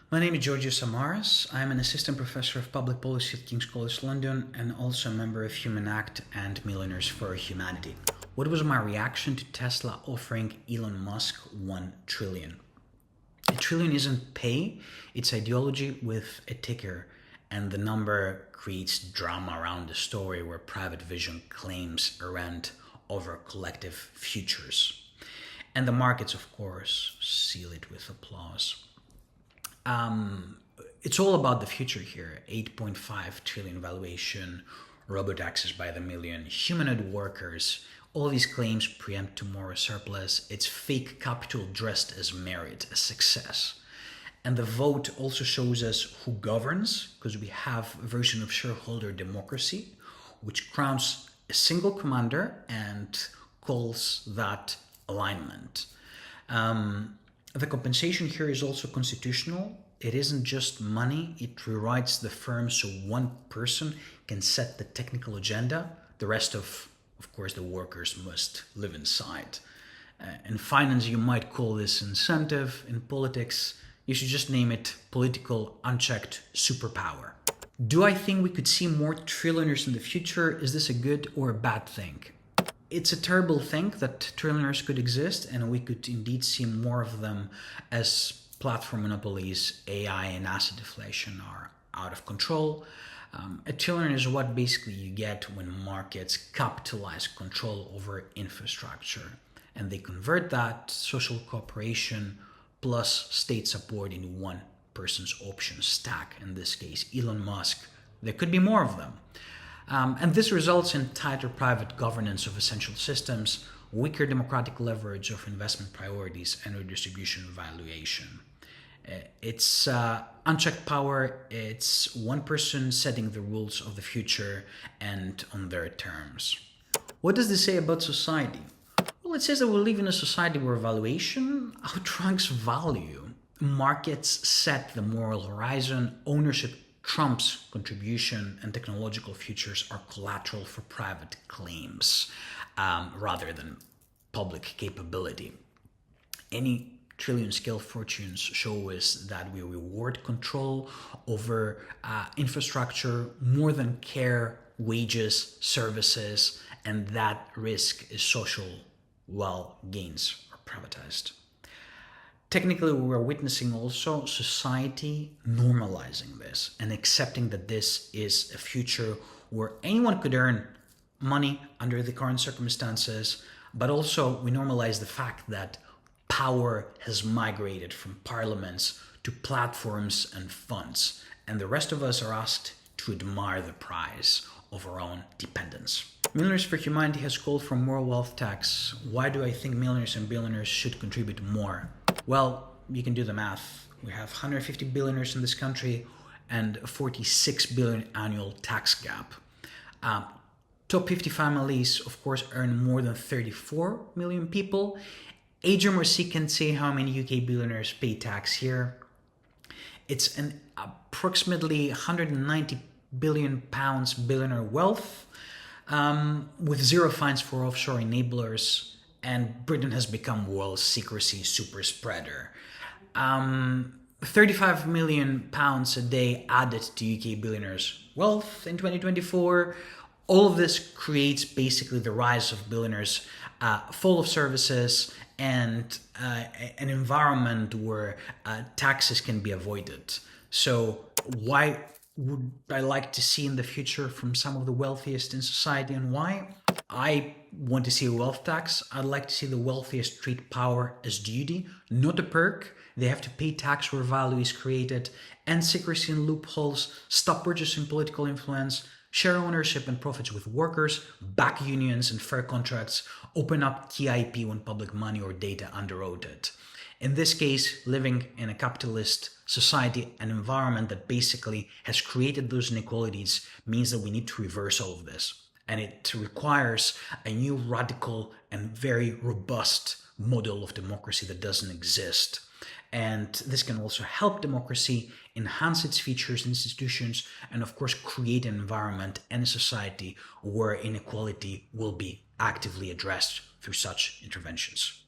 My name is Samaras. I'm an assistant professor of public policy at King's College London and also a member of Human Act and Millionaires for Humanity. What was my reaction to Tesla offering Elon Musk 1 trillion? A trillion isn't pay, it's ideology with a ticker, and the number creates drama around the story where private vision claims a rent over collective futures. And the markets, of course, seal it with applause. It's all about the future here. 8.5 trillion valuation, robotaxis by the million, humanoid workers. All these claims preempt tomorrow's surplus. It's fake capital dressed as merit, as success. And the vote also shows us who governs, because we have a version of shareholder democracy, which crowns a single commander and calls that alignment. The compensation here is also constitutional. It isn't just money, it rewrites the firm so one person can set the technical agenda. The rest of course, the workers must live inside. In finance, you might call this incentive. In politics, you should just name it political unchecked superpower. Do I think we could see more trillionaires in the future? Is this a good or a bad thing? It's a terrible thing that trillionaires could exist, and we could indeed see more of them as platform monopolies, AI, and asset deflation are out of control. A trillionaire is what basically you get when markets capitalize control over infrastructure, and they convert that social cooperation plus state support in one person's option stack. In this case, Elon Musk. There could be more of them. And this results in tighter private governance of essential systems, weaker democratic leverage of investment priorities, and redistribution valuation. It's unchecked power. It's one person setting the rules of the future and on their terms. What does this say about society? Well, it says that we live in a society where valuation outranks value. Markets set the moral horizon. Ownership trumps contribution, and technological futures are collateral for private claims rather than public capability. Any trillion-scale fortunes show us that we reward control over infrastructure more than care, wages, services, and that risk is social while gains are privatized. Technically, we're witnessing also society normalizing this and accepting that this is a future where anyone could earn money under the current circumstances, but also we normalize the fact that power has migrated from parliaments to platforms and funds, and the rest of us are asked to admire the prize of our own dependence. Millionaires for Humanity has called for more wealth tax. Why do I think millionaires and billionaires should contribute more? Well, you can do the math. We have 150 billionaires in this country and a 46 billion annual tax gap. Top 50 families, of course, earn more than 34 million people. HMRC can say how many UK billionaires pay tax here. It's an approximately 190 billion pounds billionaire wealth with zero fines for offshore enablers, and Britain has become world's secrecy super spreader. 35 million pounds a day added to UK billionaires' wealth in 2024. All of this creates basically the rise of billionaires full of services and an environment where taxes can be avoided. So why would I like to see in the future from some of the wealthiest in society, and why? I want to see a wealth tax. I'd like to see the wealthiest treat power as duty, not a perk. They have to pay tax where value is created, end secrecy and loopholes, stop purchasing political influence, share ownership and profits with workers, back unions and fair contracts, open up key IP when public money or data underwrote it. In this case, living in a capitalist society, an environment that basically has created those inequalities, means that we need to reverse all of this. And it requires a new radical and very robust model of democracy that doesn't exist. And this can also help democracy enhance its features and institutions, and of course create an environment and a society where inequality will be actively addressed through such interventions.